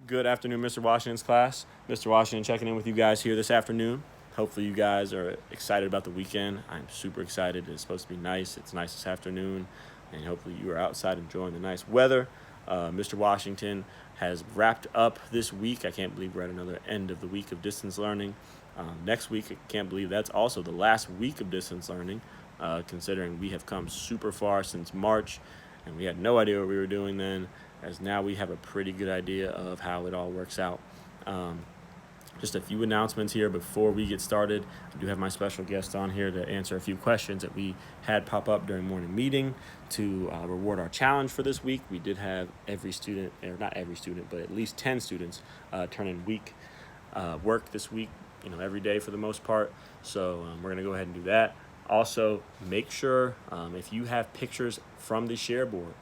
Good afternoon, Mr. Washington's class. Mr. Washington checking in with you guys here this afternoon. Hopefully you guys are excited about the weekend. I'm super excited. It's supposed to be nice. It's nice this afternoon, and hopefully you are outside enjoying the nice weather. Mr. Washington has wrapped up this week. I can't believe we're at another end of the week of distance learning. Next week, I can't believe that's also the last week of distance learning, considering we have come super far since March, and we had no idea what we were doing then, as now we have a pretty good idea of how it all works out. Just a few announcements here before we get started. I do have my special guest on here to answer a few questions that we had pop up during morning meeting to reward our challenge for this week. We did have every student, or not every student, but at least 10 students turn in week work this week, every day for the most part. So we're going to go ahead and do that. Also, make sure if you have pictures from the share board,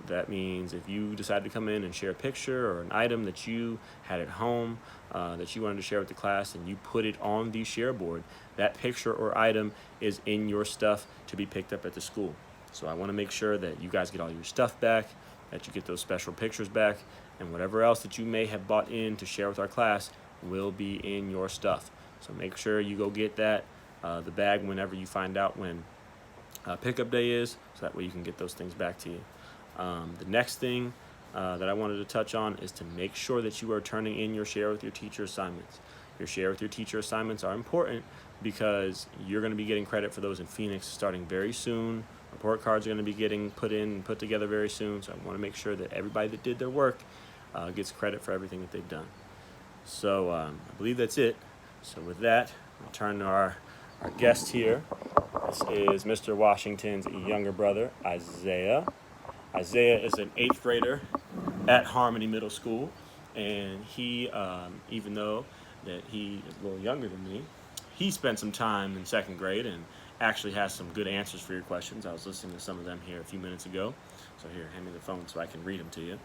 that means if you decide to come in and share a picture or an item that you had at home that you wanted to share with the class and you put it on the share board, that picture or item is in your stuff to be picked up at the school. So I want to make sure that you guys get all your stuff back, that you get those special pictures back, and whatever else that you may have bought in to share with our class will be in your stuff. So make sure you go get that, the bag, whenever you find out when pickup day is, so that way you can get those things back to you. The next thing that I wanted to touch on is to make sure that you are turning in your share with your teacher assignments. Your share with your teacher assignments are important because you're going to be getting credit for those in Phoenix starting very soon. Report cards are going to be getting put together very soon, so I want to make sure that everybody that did their work gets credit for everything that they've done. So I believe that's it. So with that, I'll turn to our guest here. This is Mr. Washington's younger brother, Isaiah. Isaiah is an 8th grader at Harmony Middle School, and he, even though that he is a little younger than me, he spent some time in 2nd grade and actually has some good answers for your questions. I was listening to some of them here a few minutes ago. So here, hand me the phone so I can read them to you.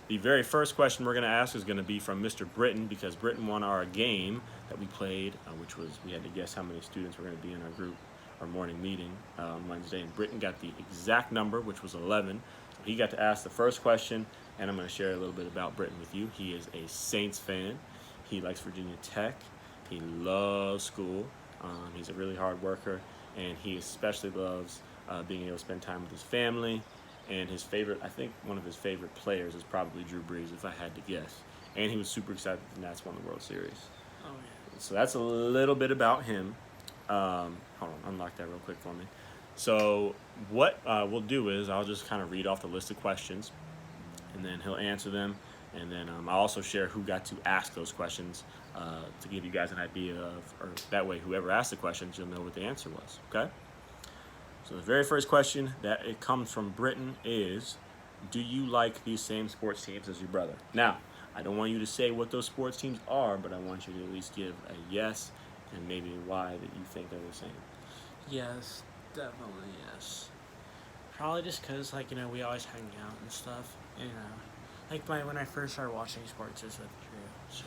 The very first question we're going to ask is going to be from Mr. Britton, because Britton won our game that we played, which was we had to guess how many students were going to be in our group, our morning meeting on Wednesday, and Britton got the exact number, which was 11. So he got to ask the first question, and I'm going to share a little bit about Britton with you. He is a Saints fan. He likes Virginia Tech. He loves school. He's a really hard worker, and he especially loves being able to spend time with his family. And his favorite, I think one of his favorite players is probably Drew Brees, if I had to guess. And he was super excited that the Nats won the World Series. Oh, yeah. So that's a little bit about him. Hold on, unlock that real quick for me. So what we'll do is I'll just kind of read off the list of questions, and then he'll answer them. And then I'll also share who got to ask those questions to give you guys an idea of, or that way whoever asked the questions, you'll know what the answer was, okay? So the very first question that it comes from Britton is, do you like these same sports teams as your brother? Now, I don't want you to say what those sports teams are, but I want you to at least give a yes and maybe why that you think they're the same. Yes, definitely yes. Probably just because, we always hang out and stuff. When I first started watching sports, it was with Drew. So.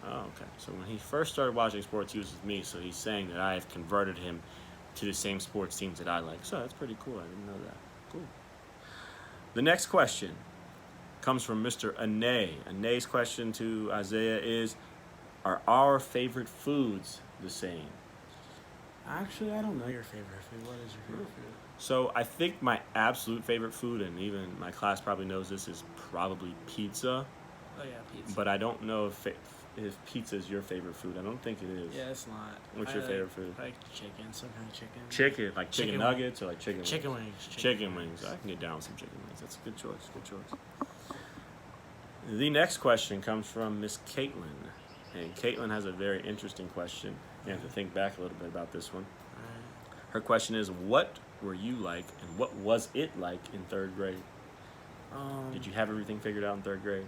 Oh, okay. So when he first started watching sports, he was with me, so he's saying that I have converted him to the same sports teams that I like. So that's pretty cool. I didn't know that. Cool. The next question comes from Mr. Ane. Ane's question to Isaiah is, are our favorite foods the same? Actually, I don't know your favorite food. What is your favorite food? So I think my absolute favorite food, and even my class probably knows this, is probably pizza. Oh, yeah, pizza. But I don't know if pizza is your favorite food. I don't think it is. Yeah, it's not. What's your favorite food? I like chicken, some kind of chicken. Chicken, like chicken nuggets or like chicken wings? Chicken wings. Chicken wings. I can get down with some chicken wings. That's a good choice. Good choice. The next question comes from Miss Caitlin. And Caitlin has a very interesting question. You have to think back a little bit about this one. Her question is, what were you like and what was it like in 3rd grade? Did you have everything figured out in 3rd grade?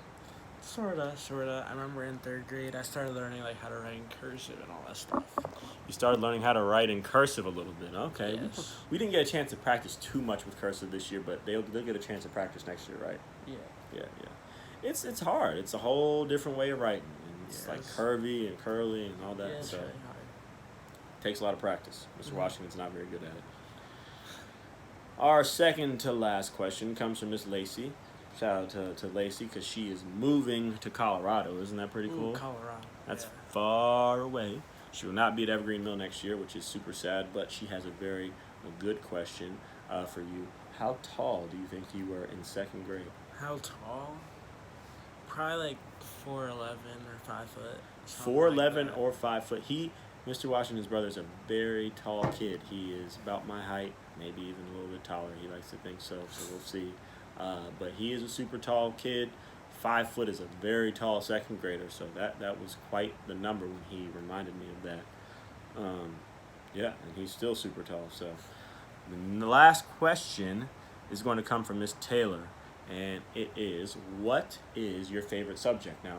Sorta. I remember in 3rd grade, I started learning how to write in cursive and all that stuff. You started learning how to write in cursive a little bit. Okay. Yes. We didn't get a chance to practice too much with cursive this year, but they'll get a chance to practice next year, right? Yeah. Yeah. It's hard. It's a whole different way of writing. And it's like curvy and curly and all that. Yeah, it's so really hard. It takes a lot of practice. Mr. Washington's not very good at it. Our second to last question comes from Miss Lacey. Shout out to Lacey because she is moving to Colorado. Isn't that pretty cool? Ooh, Colorado. That's yeah. far away. She will not be at Evergreen Mill next year, which is super sad, but she has a good question for you. How tall do you think you were in second grade? How tall? Probably like 4'11" or 5 foot. something like 4'11" that. or 5 foot. Mr. Washington's brother, is a very tall kid. He is about my height, maybe even a little bit taller. He likes to think so we'll see. But he is a super tall kid. 5 foot is a very tall second grader, so that was quite the number when he reminded me of that. Yeah, and he's still super tall. So the last question is going to come from Miss Taylor, and it is, what is your favorite subject? Now,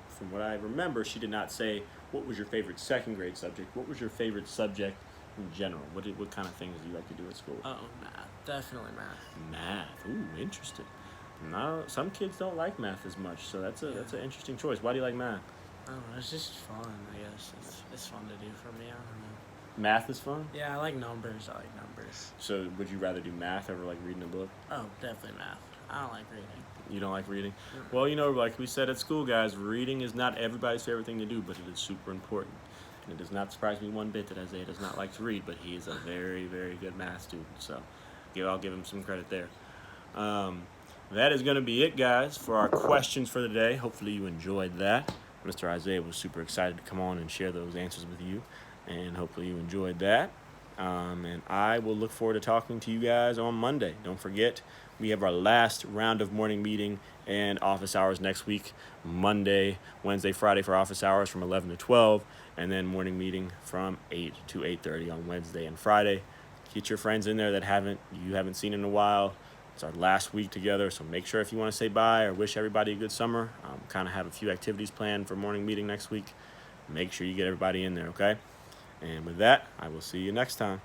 from what I remember, she did not say what was your favorite second grade subject. What was your favorite subject in general? What kind of things do you like to do at school? Oh, math. Definitely math. Math. Ooh, interesting. No, some kids don't like math as much, so that's an interesting choice. Why do you like math? I don't know. It's just fun, I guess. It's fun to do for me. I don't know. Math is fun? Yeah, I like numbers. I like numbers. So would you rather do math over like reading a book? Oh, definitely math. I don't like reading. You don't like reading? Mm. Well, like we said at school, guys, reading is not everybody's favorite thing to do, but it is super important. And it does not surprise me one bit that Isaiah does not like to read, but he is a very, very good math student. So I'll give him some credit there. That is going to be it, guys, for our questions for the day. Hopefully you enjoyed that. Mr. Isaiah was super excited to come on and share those answers with you, and hopefully you enjoyed that. And I will look forward to talking to you guys on Monday. Don't forget, we have our last round of morning meeting and office hours next week. Monday, Wednesday, Friday for office hours from 11 to 12, and then morning meeting from 8 to 8:30 on Wednesday and Friday. Get your friends in there that you haven't seen in a while. It's our last week together, so make sure if you want to say bye or wish everybody a good summer, kind of have a few activities planned for morning meeting next week. Make sure you get everybody in there, okay? And with that, I will see you next time.